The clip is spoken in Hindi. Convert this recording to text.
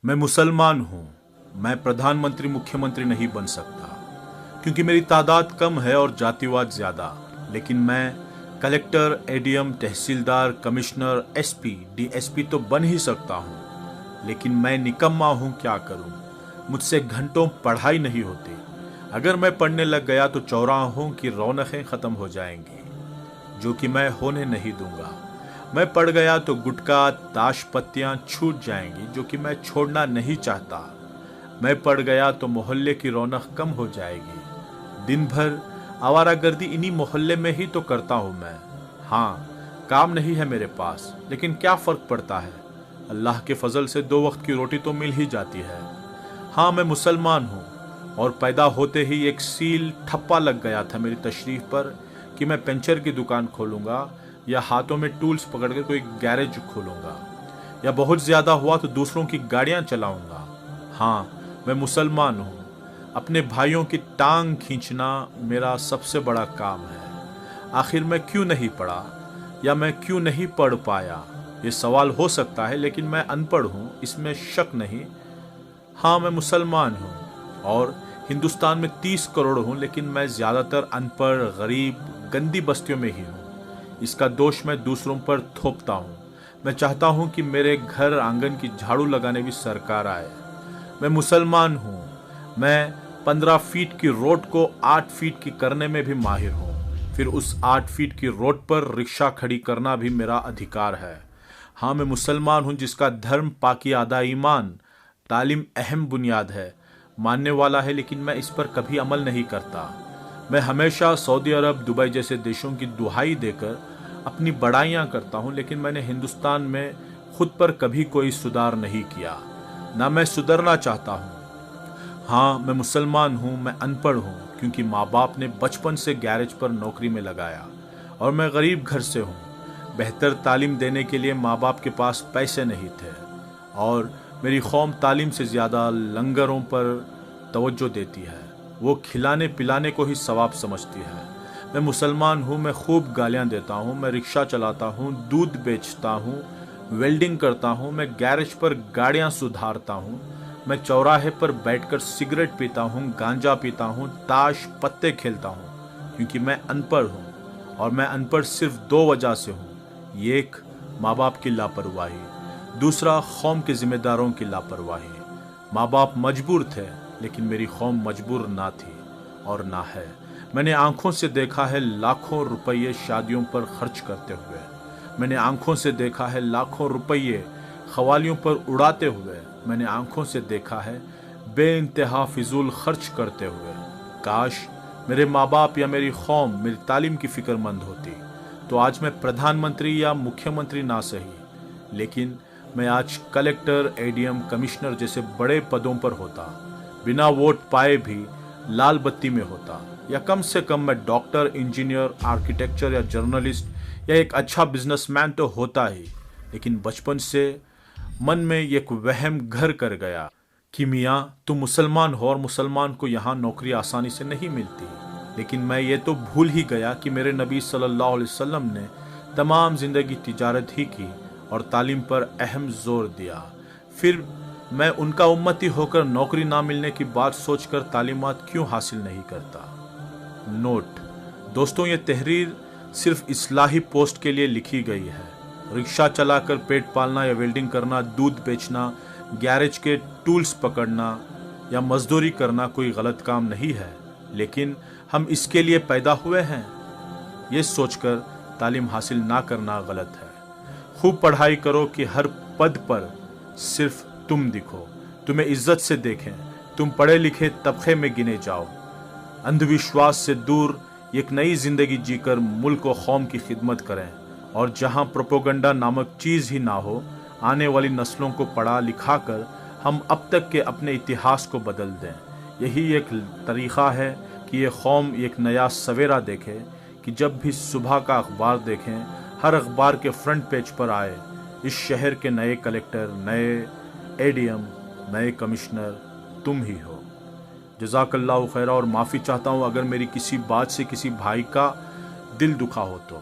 मैं मुसलमान हूँ। मैं प्रधानमंत्री मुख्यमंत्री नहीं बन सकता क्योंकि मेरी तादाद कम है और जातिवाद ज्यादा। लेकिन मैं कलेक्टर, एडीएम, तहसीलदार, कमिश्नर, एसपी, डीएसपी तो बन ही सकता हूँ। लेकिन मैं निकम्मा हूँ, क्या करूँ? मुझसे घंटों पढ़ाई नहीं होती। अगर मैं पढ़ने लग गया तो चौराहों की रौनकें खत्म हो जाएंगी, जो कि मैं होने नहीं दूंगा। मैं पढ़ गया तो गुटखा, ताश पत्तियां छूट जाएंगी, जो कि मैं छोड़ना नहीं चाहता। मैं पढ़ गया तो मोहल्ले की रौनक कम हो जाएगी। दिन भर आवारागर्दी इन्हीं मोहल्ले में ही तो करता हूं मैं। हाँ, काम नहीं है मेरे पास, लेकिन क्या फर्क पड़ता है? अल्लाह के फजल से 2 वक्त की रोटी तो मिल ही जाती है। हाँ, मैं मुसलमान हूँ और पैदा होते ही एक सील ठप्पा लग गया था मेरी तशरीफ पर कि मैं पंचर की दुकान खोलूंगा या हाथों में टूल्स पकड़ के कोई गैरेज खोलूंगा, या बहुत ज्यादा हुआ तो दूसरों की गाड़ियां चलाऊंगा। हाँ, मैं मुसलमान हूँ। अपने भाइयों की टांग खींचना मेरा सबसे बड़ा काम है। आखिर मैं क्यों नहीं पढ़ा या मैं क्यों नहीं पढ़ पाया? ये सवाल हो सकता है, लेकिन मैं अनपढ़ हूँ, इसमें शक नहीं। हाँ, मैं मुसलमान हूँ और हिंदुस्तान में 30 करोड़ हूँ, लेकिन मैं ज्यादातर अनपढ़, गरीब, गंदी बस्तियों में ही हूँ। इसका दोष मैं दूसरों पर थोपता हूँ। मैं चाहता हूँ कि मेरे घर आंगन की झाड़ू लगाने भी सरकार आए। मैं मुसलमान हूँ। मैं 15 फीट की रोड को 8 फीट की करने में भी माहिर हूँ। फिर उस 8 फीट की रोड पर रिक्शा खड़ी करना भी मेरा अधिकार है। हाँ, मैं मुसलमान हूँ जिसका धर्म, पाकी आदा ईमान, तालीम अहम बुनियाद है, मानने वाला है, लेकिन मैं इस पर कभी अमल नहीं करता। मैं हमेशा सऊदी अरब, दुबई जैसे देशों की दुहाई देकर अपनी बड़ाइयाँ करता हूँ, लेकिन मैंने हिंदुस्तान में खुद पर कभी कोई सुधार नहीं किया, ना मैं सुधरना चाहता हूँ। हाँ, मैं मुसलमान हूँ। मैं अनपढ़ हूँ क्योंकि माँ बाप ने बचपन से गैरेज पर नौकरी में लगाया, और मैं गरीब घर से हूँ। बेहतर तालीम देने के लिए माँ बाप के पास पैसे नहीं थे, और मेरी कौम तालीम से ज़्यादा लंगरों पर तवज्जो देती है। वो खिलाने पिलाने को ही सवाब समझती है। मैं मुसलमान हूँ। मैं खूब गालियाँ देता हूँ। मैं रिक्शा चलाता हूँ, दूध बेचता हूँ, वेल्डिंग करता हूँ। मैं गैरेज पर गाड़ियाँ सुधारता हूँ। मैं चौराहे पर बैठकर सिगरेट पीता हूँ, गांजा पीता हूँ, ताश पत्ते खेलता हूँ, क्योंकि मैं अनपढ़ हूँ। और मैं अनपढ़ सिर्फ 2 वजह से हूँ। एक, माँ बाप की लापरवाही। दूसरा, कौम के जिम्मेदारों की लापरवाही। माँ बाप मजबूर थे, लेकिन मेरी कौम मजबूर ना थी और ना है। मैंने आंखों से देखा है लाखों रुपये शादियों पर खर्च करते हुए। मैंने आंखों से देखा है लाखों रुपये खवालियों पर उड़ाते हुए। मैंने आंखों से देखा है बेइंतहा फिजूल खर्च करते हुए। काश मेरे माँ बाप या मेरी कौम मेरी तालीम की फिक्रमंद होती तो आज मैं प्रधानमंत्री या मुख्यमंत्री ना सही, लेकिन मैं आज कलेक्टर, एडीएम, कमिश्नर जैसे बड़े पदों पर होता। बिना वोट पाए भी लाल बत्ती में होता, या कम से कम मैं डॉक्टर, इंजीनियर, आर्किटेक्चर या जर्नलिस्ट या एक अच्छा बिजनेसमैन तो होता ही। लेकिन बचपन से मन में एक वहम घर कर गया कि मियाँ तुम मुसलमान हो और मुसलमान को यहाँ नौकरी आसानी से नहीं मिलती। लेकिन मैं ये तो भूल ही गया कि मेरे नबी सल्लल्लाहु अलैहि वसल्लम ने तमाम जिंदगी तिजारत ही की और तालीम पर अहम जोर दिया। फिर मैं उनका उम्मती होकर नौकरी ना मिलने की बात सोचकर तालीमात क्यों हासिल नहीं करता? नोट दोस्तों, ये तहरीर सिर्फ इस्लाही पोस्ट के लिए लिखी गई है। रिक्शा चलाकर पेट पालना या वेल्डिंग करना, दूध बेचना, गैरेज के टूल्स पकड़ना या मजदूरी करना कोई गलत काम नहीं है, लेकिन हम इसके लिए पैदा हुए हैं। ये सोचकर तालीम हासिल ना करना गलत है। खूब पढ़ाई करो कि हर पद पर सिर्फ तुम दिखो, तुम्हें इज्जत से देखें, तुम पढ़े लिखे तबके में गिने जाओ। अंधविश्वास से दूर एक नई जिंदगी जीकर मुल्क व कौम की खिदमत करें, और जहां प्रोपोगंडा नामक चीज ही ना हो, आने वाली नस्लों को पढ़ा लिखा कर हम अब तक के अपने इतिहास को बदल दें। यही एक तरीक़ा है कि ये कौम एक नया सवेरा देखे, कि जब भी सुबह का अखबार देखें, हर अखबार के फ्रंट पेज पर आए इस शहर के नए कलेक्टर, नए एडीएम, नए कमिश्नर तुम ही हो। जज़ाकल्लाहु खैरा। और माफ़ी चाहता हूँ अगर मेरी किसी बात से किसी भाई का दिल दुखा हो तो।